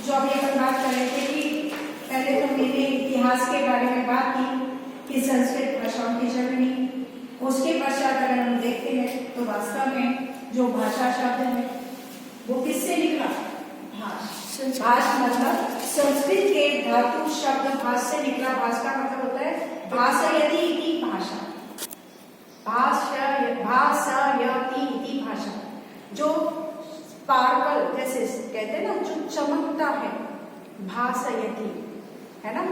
जो अभी अपन बात कर रहे थे कि पहले तो मैंने इतिहास के बारे में बात की कि संस्कृत भाषाओं की जननी। उसके पश्चात अगर हम देखते हैं तो वास्तव में जो भाषा शब्द है वो किससे निकला? भाष मतलब संस्कृत के धातु शब्द भाष से निकला। भाष का मतलब होता है भाषयति इति भाषा। भाषयति इति भाषा, जो स्पार्कल जैसे कहते हैं ना, जो चमकता है, भाषयति है ना,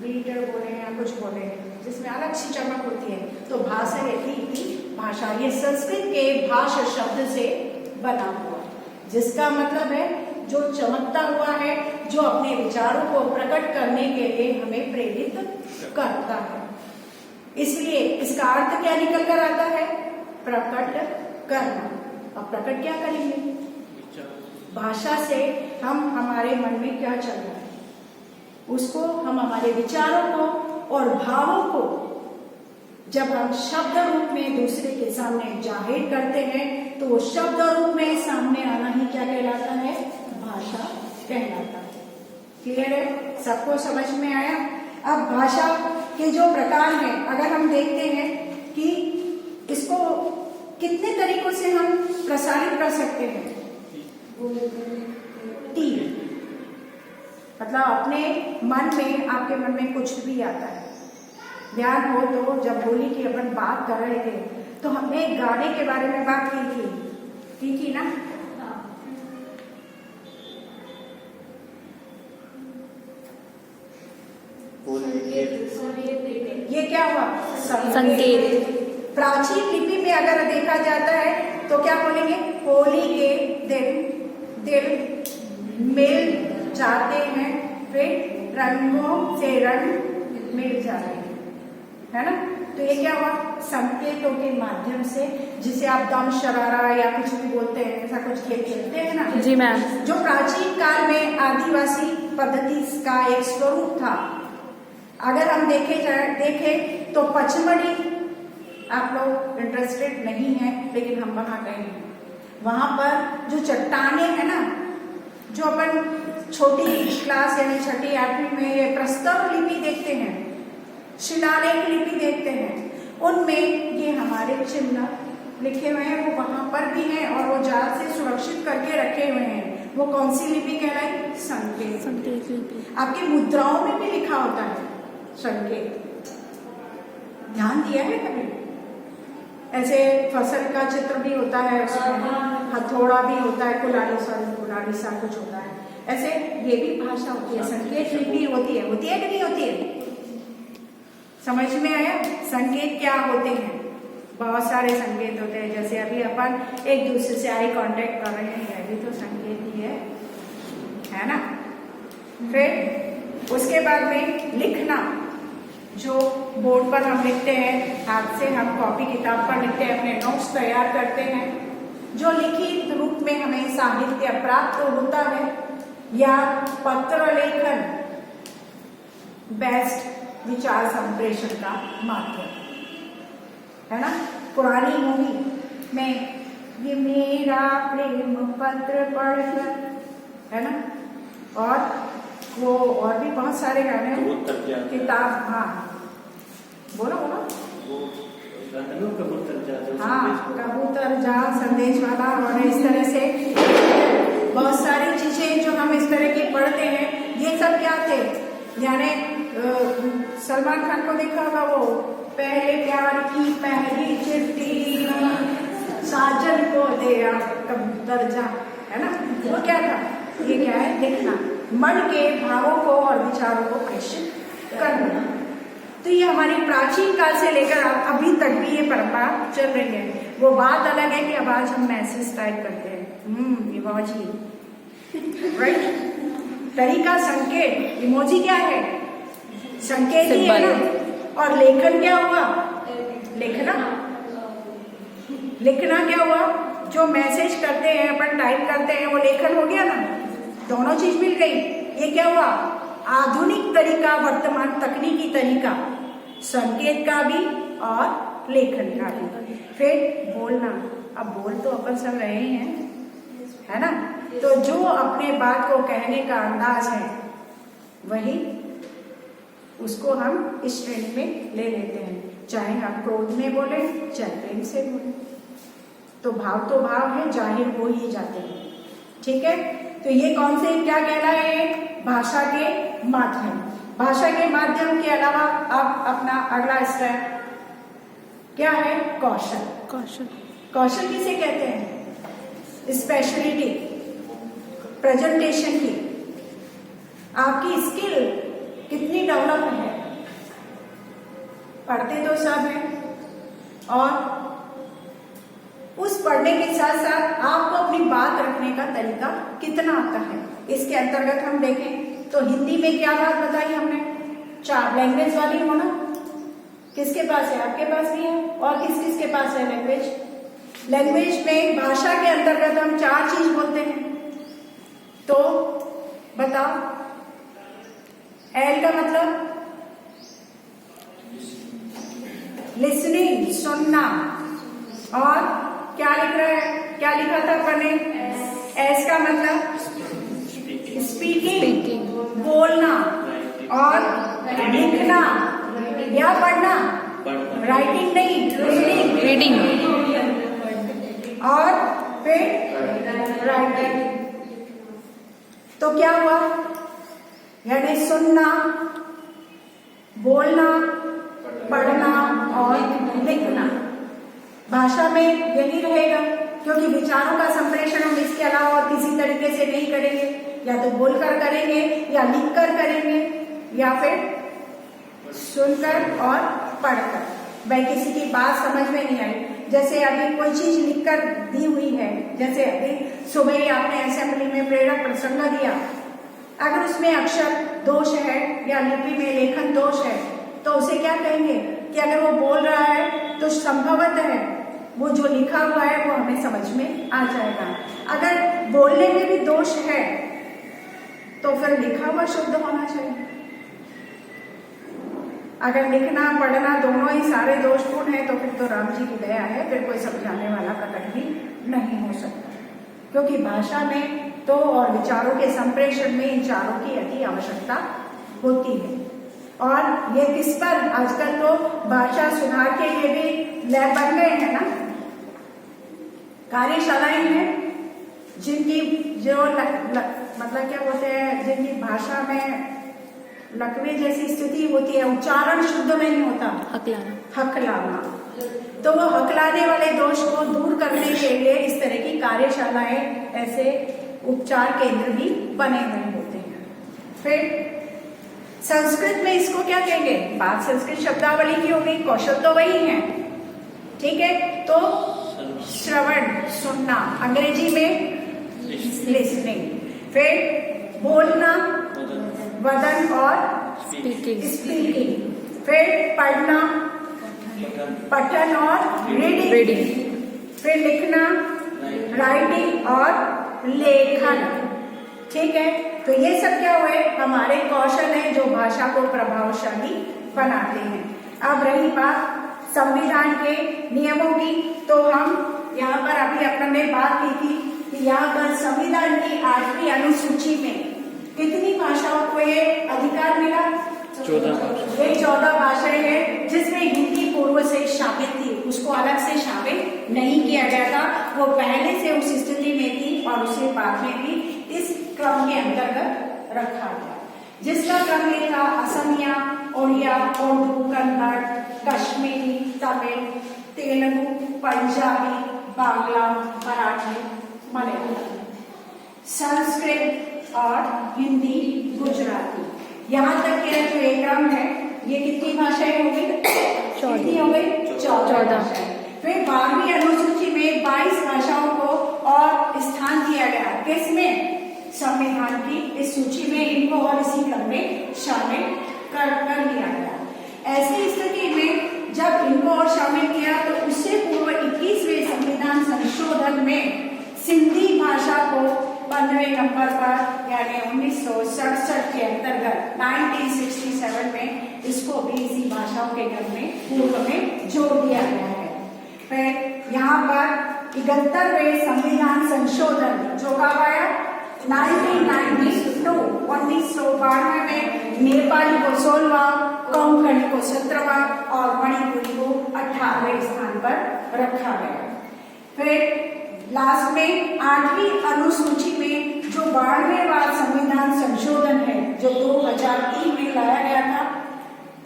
ग्लिटर बोले या कुछ बोले जिसमें अलग सी चमक होती है, तो भाषयति इति भाषा ये संस्कृत के भाष शब्द से बना हुआ है, जिसका मतलब है जो चमकता हुआ है, जो अपने विचारों को प्रकट करने के लिए हमें प्रेरित करता है। इसलिए इसका अर्थ क्या निकल कर आता है? प्रकट करना। अब प्रकट क्या करेंगे? भाषा से हम हमारे मन में क्या चल रहा है उसको, हम हमारे विचारों को और भावों को जब हम शब्द रूप में दूसरे के सामने जाहिर करते हैं तो वो शब्द रूप में सामने आना ही क्या कहलाता है? भाषा कहलाता है। क्लियर है? सबको समझ में आया? अब भाषा के जो प्रकार हैं, अगर हम देखते हैं कि इसको कितने तरीकों से हम प्रसारित कर सकते हैं। 3, मतलब अपने मन में, आपके मन में कुछ भी आता है, ध्यान हो तो जब होली की अपन बात कर रहे थे तो हमने गाने के बारे में बात की थी ना? ये क्या हुआ? संकेत। प्राचीन लिपि में अगर देखा जाता है तो क्या बोलेंगे? होली के दिन दिल मिल जाते हैं, फिर रंगों से रंग मिल जाते हैं, है ना? तो ये क्या हुआ? संकेतों के माध्यम से, जिसे आप दम शरारा या कुछ भी बोलते हैं, ऐसा कुछ खेल खेलते हैं ना? जी मैम। जो प्राचीन काल में आदिवासी पद्धति का एक स्वरूप था। अगर हम देखें तो पचमढ़ी, आप लोग इंटरेस्टेड नहीं है लेकिन हम वहां गए हैं। वहां पर जो चट्टाने हैं ना, जो अपन छोटी क्लास यानी 6ठी 8वीं में ये प्रस्तर लिपि देखते हैं, शिलालेख लिपि देखते हैं, उनमें ये हमारे चिन्ह लिखे हुए हैं, वो वहां पर भी हैं और वो जाल से सुरक्षित करके रखे हुए हैं। वो कौन सी लिपि कहलाई? संकेत लिपि। आपकी मुद्राओं में भी लिखा होता है संकेत, ध्यान दिया है कभी? ऐसे फसल का चित्र भी होता है, उसमें हथौड़ा भी होता है, कुल्हाड़ी सा कुछ होता है। ऐसे ये भी भाषा होती है, संकेत लिपि होती है कि नहीं होती है? समझ में आया? संकेत क्या होते हैं? बहुत सारे संकेत होते हैं। जैसे अभी अपन एक दूसरे से आई कांटेक्ट कर रहे हैं, यह भी तो संकेत ही है ना? फिर उसके बाद में लिखना, जो बोर्ड पर हम लिखते हैं, हाथ से हम कॉपी किताब पर लिखते हैं, अपने नोट्स तैयार करते हैं, जो लिखित रूप में हमें साहित्य प्राप्त होता है, या पत्र लेखन बेस्ट विचार संप्रेषण का माध्यम है ना? पुरानी मूवी में ये मेरा प्रेम पत्र पढ़कर, है ना? और वो और भी बहुत सारे गाने हैं, किताब। हाँ बोलो। हाँ, कबूतर जा संदेश वाला, और इस तरह से बहुत सारी चीजें जो हम इस तरह की पढ़ते हैं, ये सब क्या थे? यानी सलमान खान को देखा होगा, वो पहले प्यार की पहली चिट्ठी साजन को दे कबूतर जा, है ना? वो क्या था? ये क्या है? लिखना, मन के भावों को और विचारों को प्रेषित करना। तो ये हमारी प्राचीन काल से लेकर अभी तक भी ये परंपरा चल रही है। वो बात अलग है कि अब आज हम मैसेज टाइप करते हैं, इमोजी, राइट? तरीका संकेत, इमोजी क्या है? संकेत ही है ना। और लेखन क्या हुआ? लिखना क्या हुआ? जो मैसेज करते हैं अपन, टाइप करते हैं, वो लेखन हो गया ना। दोनों चीज मिल गई। ये क्या हुआ? आधुनिक तरीका, वर्तमान तकनीकी तरीका, संकेत का भी और लेखन का भी। फिर बोलना, अब बोल तो अपन सब रहे हैं, है ना? तो जो अपने बात को कहने का अंदाज है वही उसको हम इस श्रेणी में ले लेते हैं, चाहे हम क्रोध में बोले चाहे प्रेम से बोले, तो भाव है, जाहिर हो ही जाते हैं। ठीक है, तो ये कौन से क्या कहलाए? भाषा के माध्यम। भाषा के माध्यम के अलावा अब अपना अगला स्टेप क्या है? कौशल। कौशल किसे कहते हैं? स्पेशलिटी, प्रेजेंटेशन की। आपकी स्किल कितनी डेवलप है? पढ़ते तो सब हैं, और उस पढ़ने के साथ साथ आपको अपनी बात रखने का तरीका कितना आता है। इसके अंतर्गत हम देखें तो हिंदी में क्या बात बताई हमने? 4 लैंग्वेज वाली होना। किसके पास है? आपके पास भी है। और किस किस के पास है लैंग्वेज? लैंग्वेज में भाषा के अंतर्गत हम 4 चीज बोलते हैं, तो बताओ। एल का मतलब लिसनिंग, सुनना। और क्या लिख रहा है? क्या लिखा था अपन ने? एस का मतलब स्पीकिंग, बोलना। और लिखना या पढ़ना, राइटिंग नहीं, रीडिंग। और फिर राइटिंग। तो क्या हुआ? यानी सुनना, बोलना, पढ़ना और लिखना। भाषा में यही रहेगा, क्योंकि विचारों का संप्रेषण हम इसके अलावा और किसी तरीके से नहीं करेंगे। या तो बोलकर करेंगे, या लिखकर करेंगे, या फिर सुनकर और पढ़कर। भाई किसी की बात समझ में नहीं आई, जैसे अभी कोई चीज लिखकर दी हुई है, जैसे अभी सुबह ही आपने असेंबली में प्रेरक प्रसंग दिया, अगर उसमें अक्षर दोष है या लिपि में लेखन दोष है, तो उसे क्या कहेंगे कि अगर वो बोल रहा है तो संभवतः है वो जो लिखा हुआ है वो हमें समझ में आ जाएगा। अगर बोलने में भी दोष है तो फिर लिखा हुआ शुद्ध होना चाहिए। अगर लिखना पढ़ना दोनों ही सारे दोषपूर्ण है तो फिर तो राम जी की दया है, फिर कोई समझाने वाला कतई भी नहीं हो सकता, क्योंकि भाषा में तो और विचारों के संप्रेषण में इन चारों की अति आवश्यकता होती है। और ये किस पर आजकल तो भाषा सुधार के लिए भी लैब बन गए हैं ना, कार्यशालाएं हैं, जिनकी जो मतलब क्या बोलते हैं, जिनकी भाषा में लकवे जैसी स्थिति होती है, उच्चारण शुद्ध नहीं होता, हकलाना। तो वो हकलाने वाले दोष को दूर करने के लिए इस तरह की कार्यशालाएं, ऐसे उपचार केंद्र भी बने हुए होते हैं। फिर संस्कृत में इसको क्या कहेंगे? बात संस्कृत शब्दावली की हो गई, कौशल तो वही है। ठीक है, तो श्रवण, सुनना, अंग्रेजी में लिसनिंग, फिर बोलना, वदन और स्पीकिंग, फिर पढ़ना, पठन और रीडिंग, फिर लिखना, राइटिंग और लेखन। ठीक है, तो ये सब क्या हुए? हमारे कौशल हैं जो भाषा को प्रभावशाली बनाते हैं। अब रही बात संविधान के नियमों की, तो हम यहाँ पर अभी अपने बात की थी कि यहाँ पर संविधान की 8वीं अनुसूची में कितनी भाषाओं को ये अधिकार मिला? 14। ये 14 भाषाएं हैं, जिसमें हिंदी पूर्व से शामिल थी, उसको अलग से शामिल नहीं किया गया था। वो पहले से उस स्थिति में थी और उसे बाद में भी इस क्रम के अंतर्गत रखा गया, जिसका क्रम ये था: असमिया, ओडिया, उर्दू, कन्नड़, कश्मीरी, तमिल, तेलुगु, पंजाबी, बांग्ला, मराठी, मलयालम, संस्कृत और हिंदी, गुजराती। यहाँ तक के जो एक क्रम है, ये कितनी भाषाएं हो गई? कितनी हो गई? 14। फिर 12वीं अनुसूची में 22 भाषाओं को और स्थान दिया गया। किसमें? संविधान की इस सूची में इनको और इसी क्रम में शामिल कर लिया गया। ऐसी स्थिति में जब इनको और शामिल किया तो उससे पूर्व 21वें संविधान संशोधन में सिंधी भाषा को 15वें नंबर पर, यानी 1967 के अंतर्गत 1967 में इसको भी इसी भाषाओं के क्रम में पूर्व में जोड़ दिया गया है। फिर यहाँ पर 71वें संविधान संशोधन जो कब आया 1992 1992 में नेपाली को 16वां, कोंकणी को 17वां और मणिपुरी को 18वें स्थान पर रखा गया। फिर लास्ट में 8वीं अनुसूची में जो 92वां संविधान संशोधन है जो 2003 में लाया गया था,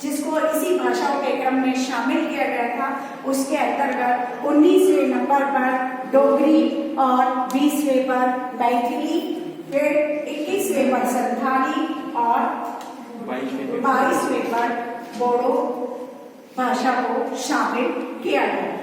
जिसको इसी भाषाओं के क्रम में शामिल किया गया था, उसके अंतर्गत 19वें नंबर पर डोगरी और 20वें पर मैथिली, फिर 21वें पर संथाली और 22वें पर बोडो भाषा को शामिल किया गया।